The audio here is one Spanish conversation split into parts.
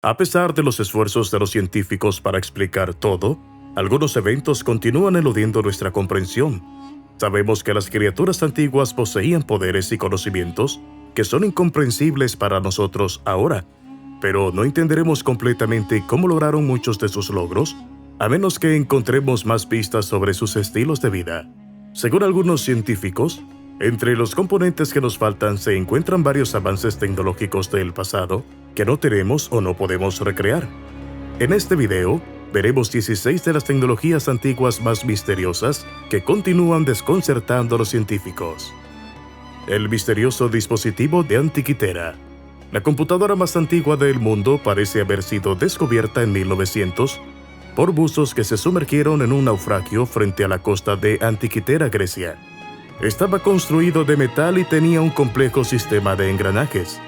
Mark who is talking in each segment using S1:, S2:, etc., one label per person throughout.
S1: A pesar de los esfuerzos de los científicos para explicar todo, algunos eventos continúan eludiendo nuestra comprensión. Sabemos que las criaturas antiguas poseían poderes y conocimientos que son incomprensibles para nosotros ahora, pero no entenderemos completamente cómo lograron muchos de sus logros, a menos que encontremos más pistas sobre sus estilos de vida. Según algunos científicos, entre los componentes que nos faltan se encuentran varios avances tecnológicos del pasado que no tenemos o no podemos recrear. En este video, veremos 16 de las tecnologías antiguas más misteriosas que continúan desconcertando a los científicos. El misterioso dispositivo de Antikythera. La computadora más antigua del mundo parece haber sido descubierta en 1900 por buzos que se sumergieron en un naufragio frente a la costa de Antikythera, Grecia. Estaba construido de metal y tenía un complejo sistema de engranajes.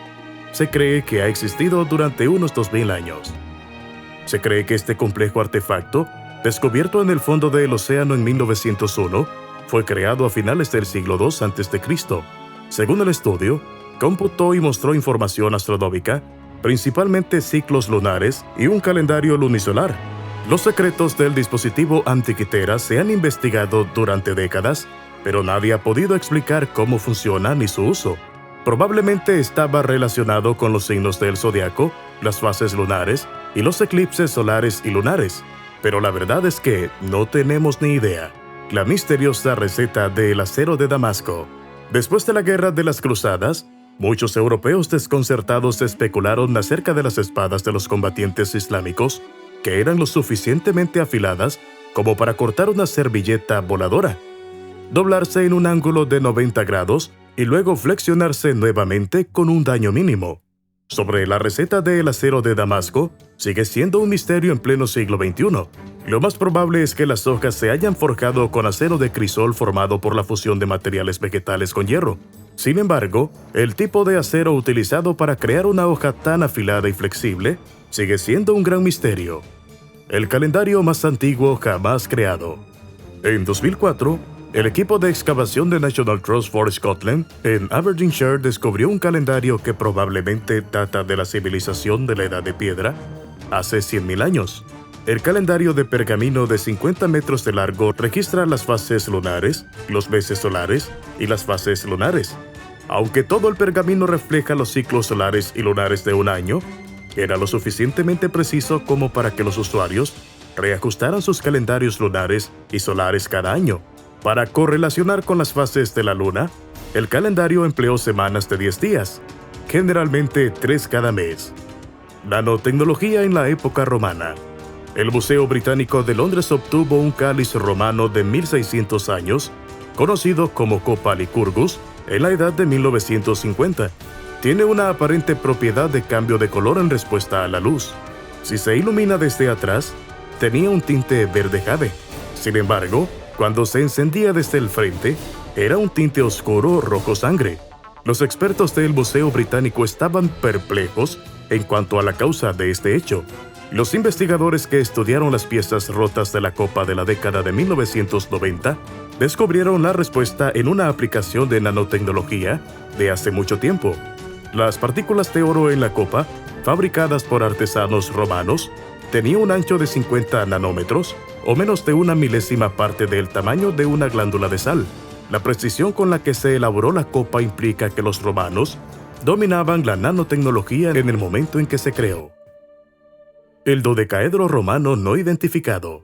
S1: Se cree que ha existido durante unos 2000 años. Se cree que este complejo artefacto, descubierto en el fondo del océano en 1901, fue creado a finales del siglo II a.C. Según el estudio, computó y mostró información astronómica, principalmente ciclos lunares y un calendario lunisolar. Los secretos del dispositivo Antikythera se han investigado durante décadas, pero nadie ha podido explicar cómo funciona ni su uso. Probablemente estaba relacionado con los signos del zodiaco, las fases lunares y los eclipses solares y lunares, pero la verdad es que no tenemos ni idea. La misteriosa receta del acero de Damasco. Después de la Guerra de las Cruzadas, muchos europeos desconcertados especularon acerca de las espadas de los combatientes islámicos, que eran lo suficientemente afiladas como para cortar una servilleta voladora, doblarse en un ángulo de 90 grados y luego flexionarse nuevamente con un daño mínimo. Sobre la receta del acero de Damasco, sigue siendo un misterio en pleno siglo XXI. Lo más probable es que las hojas se hayan forjado con acero de crisol formado por la fusión de materiales vegetales con hierro. Sin embargo, el tipo de acero utilizado para crear una hoja tan afilada y flexible sigue siendo un gran misterio. El calendario más antiguo jamás creado. En 2004, el equipo de excavación de National Trust for Scotland en Aberdeenshire descubrió un calendario que probablemente data de la civilización de la Edad de Piedra, hace 100.000 años. El calendario de pergamino de 50 metros de largo registra las fases lunares, los meses solares y las fases lunares. Aunque todo el pergamino refleja los ciclos solares y lunares de un año, era lo suficientemente preciso como para que los usuarios reajustaran sus calendarios lunares y solares cada año. Para correlacionar con las fases de la luna, el calendario empleó semanas de 10 días, generalmente 3 cada mes. Nanotecnología en la época romana. El Museo Británico de Londres obtuvo un cáliz romano de 1600 años, conocido como Copa Lycurgus, en la edad de 1950. Tiene una aparente propiedad de cambio de color en respuesta a la luz. Si se ilumina desde atrás, tenía un tinte verde jade. Sin embargo, cuando se encendía desde el frente, era un tinte oscuro rojo sangre. Los expertos del Museo Británico estaban perplejos en cuanto a la causa de este hecho. Los investigadores que estudiaron las piezas rotas de la copa de la década de 1990 descubrieron la respuesta en una aplicación de nanotecnología de hace mucho tiempo. Las partículas de oro en la copa, fabricadas por artesanos romanos, tenían un ancho de 50 nanómetros, o menos de una milésima parte del tamaño de una glándula de sal. La precisión con la que se elaboró la copa implica que los romanos dominaban la nanotecnología en el momento en que se creó. El dodecaedro romano no identificado.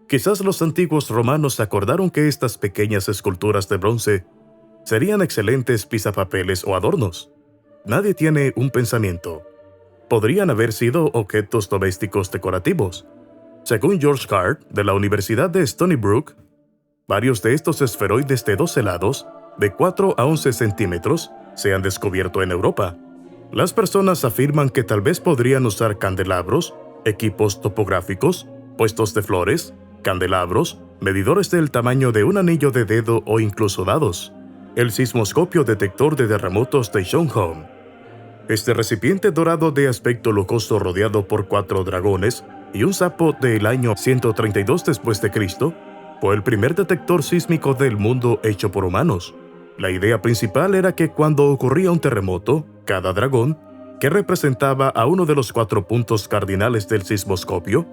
S1: Quizás los antiguos romanos acordaron que estas pequeñas esculturas de bronce serían excelentes pisapapeles o adornos. Nadie tiene un pensamiento. Podrían haber sido objetos domésticos decorativos. Según George Card, de la Universidad de Stony Brook, varios de estos esferoides de 12 lados, de 4 a 11 centímetros, se han descubierto en Europa. Las personas afirman que tal vez podrían usar candelabros, equipos topográficos, puestos de flores, candelabros, medidores del tamaño de un anillo de dedo o incluso dados. El sismoscopio detector de terremotos de Shonghong. Este recipiente dorado de aspecto lujoso rodeado por 4 dragones y un sapo del año 132 después de Cristo fue el primer detector sísmico del mundo hecho por humanos. La idea principal era que cuando ocurría un terremoto, cada dragón que representaba a uno de los 4 puntos cardinales del sismoscopio,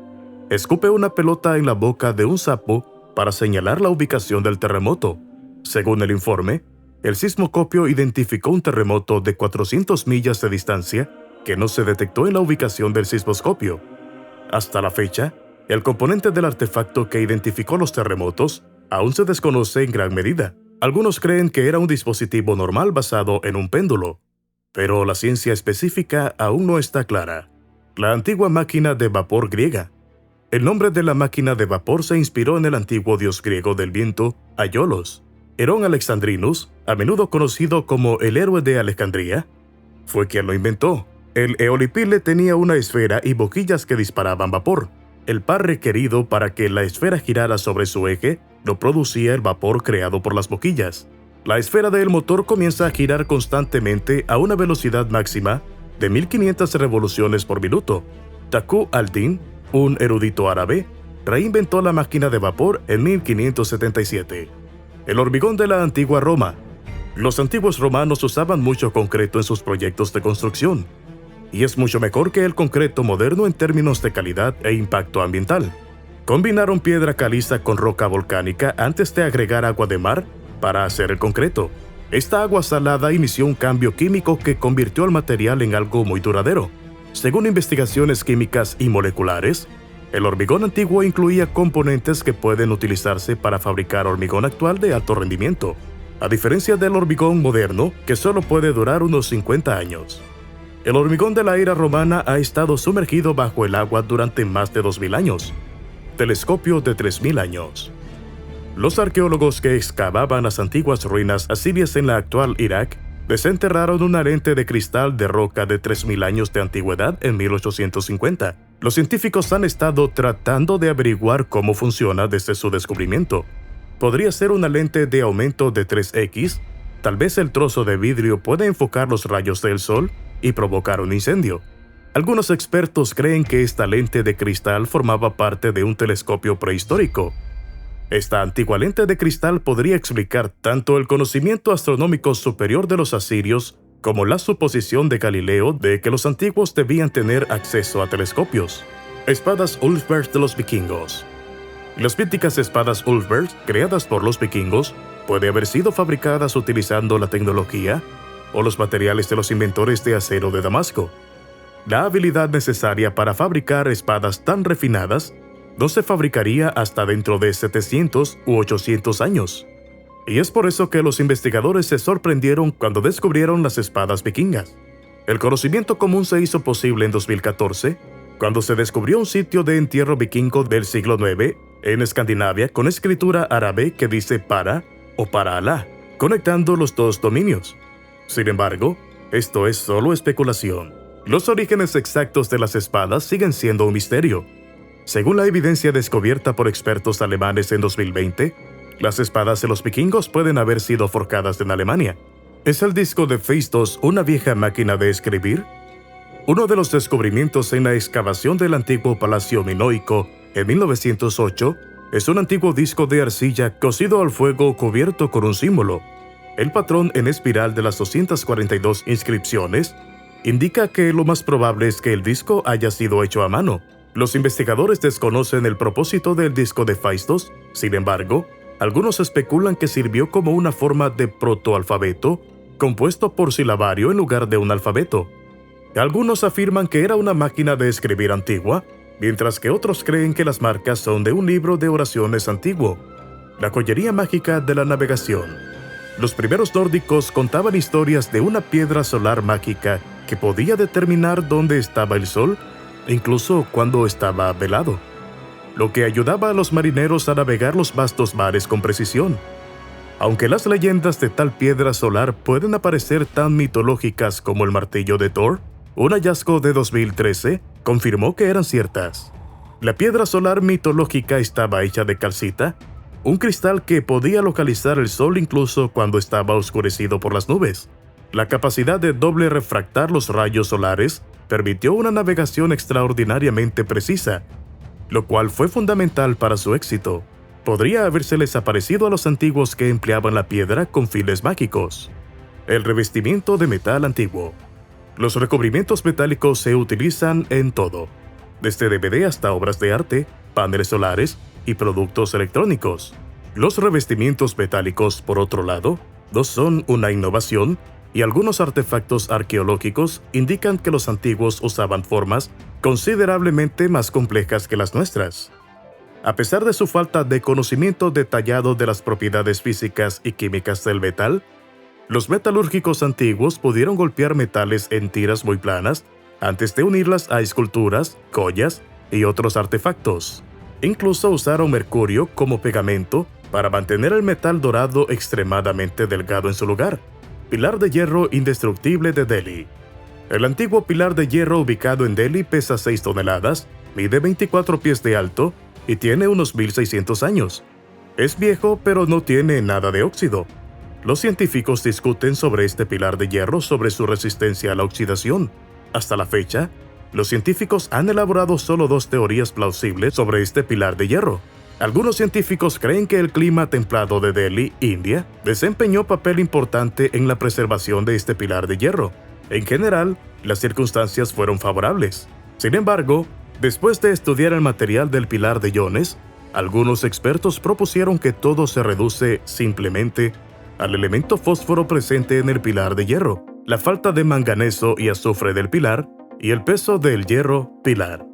S1: escupe una pelota en la boca de un sapo para señalar la ubicación del terremoto. Según el informe, el sismoscopio identificó un terremoto de 400 millas de distancia que no se detectó en la ubicación del sismoscopio. Hasta la fecha, el componente del artefacto que identificó los terremotos aún se desconoce en gran medida. Algunos creen que era un dispositivo normal basado en un péndulo, pero la ciencia específica aún no está clara. La antigua máquina de vapor griega. El nombre de la máquina de vapor se inspiró en el antiguo dios griego del viento, Aiolos. Herón Alexandrinus, a menudo conocido como el héroe de Alejandría, fue quien lo inventó. El eolipile tenía una esfera y boquillas que disparaban vapor. El par requerido para que la esfera girara sobre su eje lo producía el vapor creado por las boquillas. La esfera del motor comienza a girar constantemente a una velocidad máxima de 1500 revoluciones por minuto. Taqu al-Din, un erudito árabe, reinventó la máquina de vapor en 1577. El hormigón de la antigua Roma. Los antiguos romanos usaban mucho concreto en sus proyectos de construcción, y es mucho mejor que el concreto moderno en términos de calidad e impacto ambiental. Combinaron piedra caliza con roca volcánica antes de agregar agua de mar para hacer el concreto. Esta agua salada inició un cambio químico que convirtió el material en algo muy duradero. Según investigaciones químicas y moleculares, el hormigón antiguo incluía componentes que pueden utilizarse para fabricar hormigón actual de alto rendimiento, a diferencia del hormigón moderno, que solo puede durar unos 50 años. El hormigón de la era romana ha estado sumergido bajo el agua durante más de 2000 años. Telescopio de 3000 años. Los arqueólogos que excavaban las antiguas ruinas asirias en la actual Irak desenterraron una lente de cristal de roca de 3000 años de antigüedad en 1850. Los científicos han estado tratando de averiguar cómo funciona desde su descubrimiento. Podría ser una lente de aumento de 3x. Tal vez el trozo de vidrio puede enfocar los rayos del sol y provocar un incendio. Algunos expertos creen que esta lente de cristal formaba parte de un telescopio prehistórico. Esta antigua lente de cristal podría explicar tanto el conocimiento astronómico superior de los asirios como la suposición de Galileo de que los antiguos debían tener acceso a telescopios. Espadas Ulfberg de los vikingos. Las míticas espadas Ulfberg, creadas por los vikingos, pueden haber sido fabricadas utilizando la tecnología o los materiales de los inventores de acero de Damasco. La habilidad necesaria para fabricar espadas tan refinadas no se fabricaría hasta dentro de 700 u 800 años. Y es por eso que los investigadores se sorprendieron cuando descubrieron las espadas vikingas. El conocimiento común se hizo posible en 2014, cuando se descubrió un sitio de entierro vikingo del siglo IX en Escandinavia con escritura árabe que dice para o para Alá, conectando los dos dominios. Sin embargo, esto es solo especulación. Los orígenes exactos de las espadas siguen siendo un misterio. Según la evidencia descubierta por expertos alemanes en 2020, las espadas de los vikingos pueden haber sido forjadas en Alemania. ¿Es el disco de Phaistos una vieja máquina de escribir? Uno de los descubrimientos en la excavación del antiguo Palacio Minoico en 1908 es un antiguo disco de arcilla cocido al fuego cubierto con un símbolo. El patrón en espiral de las 242 inscripciones indica que lo más probable es que el disco haya sido hecho a mano. Los investigadores desconocen el propósito del disco de Phaistos. Sin embargo, algunos especulan que sirvió como una forma de protoalfabeto compuesto por silabario en lugar de un alfabeto. Algunos afirman que era una máquina de escribir antigua, mientras que otros creen que las marcas son de un libro de oraciones antiguo. La joyería mágica de la navegación. Los primeros nórdicos contaban historias de una piedra solar mágica que podía determinar dónde estaba el sol, incluso cuando estaba velado, lo que ayudaba a los marineros a navegar los vastos mares con precisión. Aunque las leyendas de tal piedra solar pueden aparecer tan mitológicas como el martillo de Thor, un hallazgo de 2013 confirmó que eran ciertas. La piedra solar mitológica estaba hecha de calcita, un cristal que podía localizar el sol incluso cuando estaba oscurecido por las nubes. La capacidad de doble refractar los rayos solares permitió una navegación extraordinariamente precisa, lo cual fue fundamental para su éxito. Podría habérseles aparecido a los antiguos que empleaban la piedra con fines mágicos. El revestimiento de metal antiguo. Los recubrimientos metálicos se utilizan en todo, desde DVD hasta obras de arte, paneles solares y productos electrónicos. Los revestimientos metálicos, por otro lado, no son una innovación, y algunos artefactos arqueológicos indican que los antiguos usaban formas considerablemente más complejas que las nuestras. A pesar de su falta de conocimiento detallado de las propiedades físicas y químicas del metal, los metalúrgicos antiguos pudieron golpear metales en tiras muy planas antes de unirlas a esculturas, joyas y otros artefactos. Incluso usaron mercurio como pegamento para mantener el metal dorado extremadamente delgado en su lugar. Pilar de hierro indestructible de Delhi. El antiguo pilar de hierro ubicado en Delhi pesa 6 toneladas, mide 24 pies de alto y tiene unos 1600 años. Es viejo, pero no tiene nada de óxido. Los científicos discuten sobre este pilar de hierro sobre su resistencia a la oxidación. Hasta la fecha, los científicos han elaborado solo 2 teorías plausibles sobre este pilar de hierro. Algunos científicos creen que el clima templado de Delhi, India, desempeñó papel importante en la preservación de este pilar de hierro. En general, las circunstancias fueron favorables. Sin embargo, después de estudiar el material del pilar de iones, algunos expertos propusieron que todo se reduce simplemente al elemento fósforo presente en el pilar de hierro, la falta de manganeso y azufre del pilar y el peso del hierro pilar.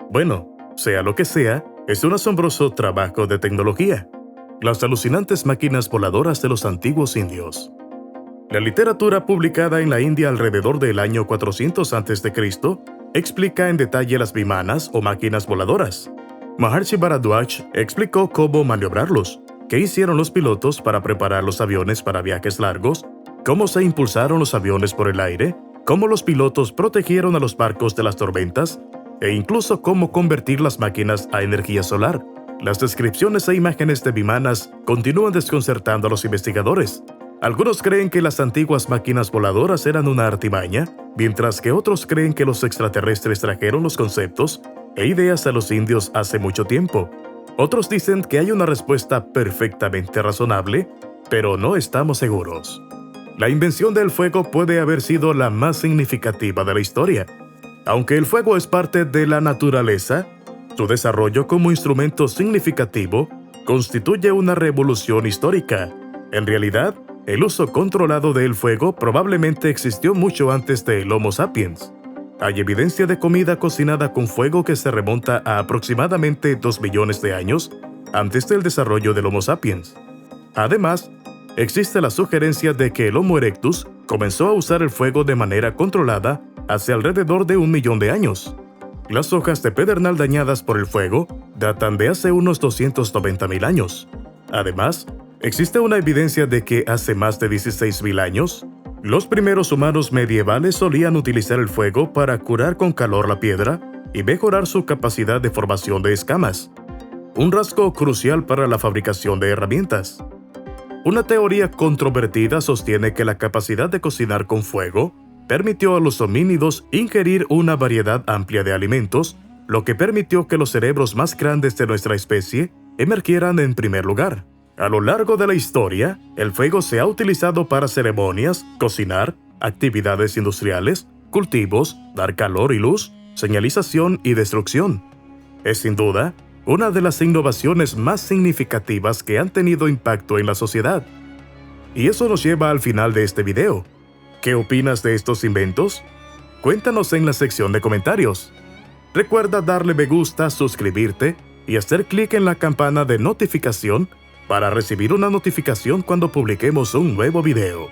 S1: Bueno, sea lo que sea, es un asombroso trabajo de tecnología. Las alucinantes máquinas voladoras de los antiguos indios. La literatura publicada en la India alrededor del año 400 a.C. explica en detalle las vimanas o máquinas voladoras. Maharshi Bharadwaj explicó cómo maniobrarlos, qué hicieron los pilotos para preparar los aviones para viajes largos, cómo se impulsaron los aviones por el aire, cómo los pilotos protegieron a los barcos de las tormentas, e incluso cómo convertir las máquinas a energía solar. Las descripciones e imágenes de vimanas continúan desconcertando a los investigadores. Algunos creen que las antiguas máquinas voladoras eran una artimaña, mientras que otros creen que los extraterrestres trajeron los conceptos e ideas a los indios hace mucho tiempo. Otros dicen que hay una respuesta perfectamente razonable, pero no estamos seguros. La invención del fuego puede haber sido la más significativa de la historia. Aunque el fuego es parte de la naturaleza, su desarrollo como instrumento significativo constituye una revolución histórica. En realidad, el uso controlado del fuego probablemente existió mucho antes del Homo sapiens. Hay evidencia de comida cocinada con fuego que se remonta a aproximadamente 2 millones de años antes del desarrollo del Homo sapiens. Además, existe la sugerencia de que el Homo erectus comenzó a usar el fuego de manera controlada hace alrededor de 1 millón de años. Las hojas de pedernal dañadas por el fuego datan de hace unos 290.000 años. Además, existe una evidencia de que hace más de 16.000 años, los primeros humanos medievales solían utilizar el fuego para curar con calor la piedra y mejorar su capacidad de formación de escamas, un rasgo crucial para la fabricación de herramientas. Una teoría controvertida sostiene que la capacidad de cocinar con fuego permitió a los homínidos ingerir una variedad amplia de alimentos, lo que permitió que los cerebros más grandes de nuestra especie emergieran en primer lugar. A lo largo de la historia, el fuego se ha utilizado para ceremonias, cocinar, actividades industriales, cultivos, dar calor y luz, señalización y destrucción. Es sin duda una de las innovaciones más significativas que han tenido impacto en la sociedad. Y eso nos lleva al final de este video. ¿Qué opinas de estos inventos? Cuéntanos en la sección de comentarios. Recuerda darle me gusta, suscribirte y hacer clic en la campana de notificación para recibir una notificación cuando publiquemos un nuevo video.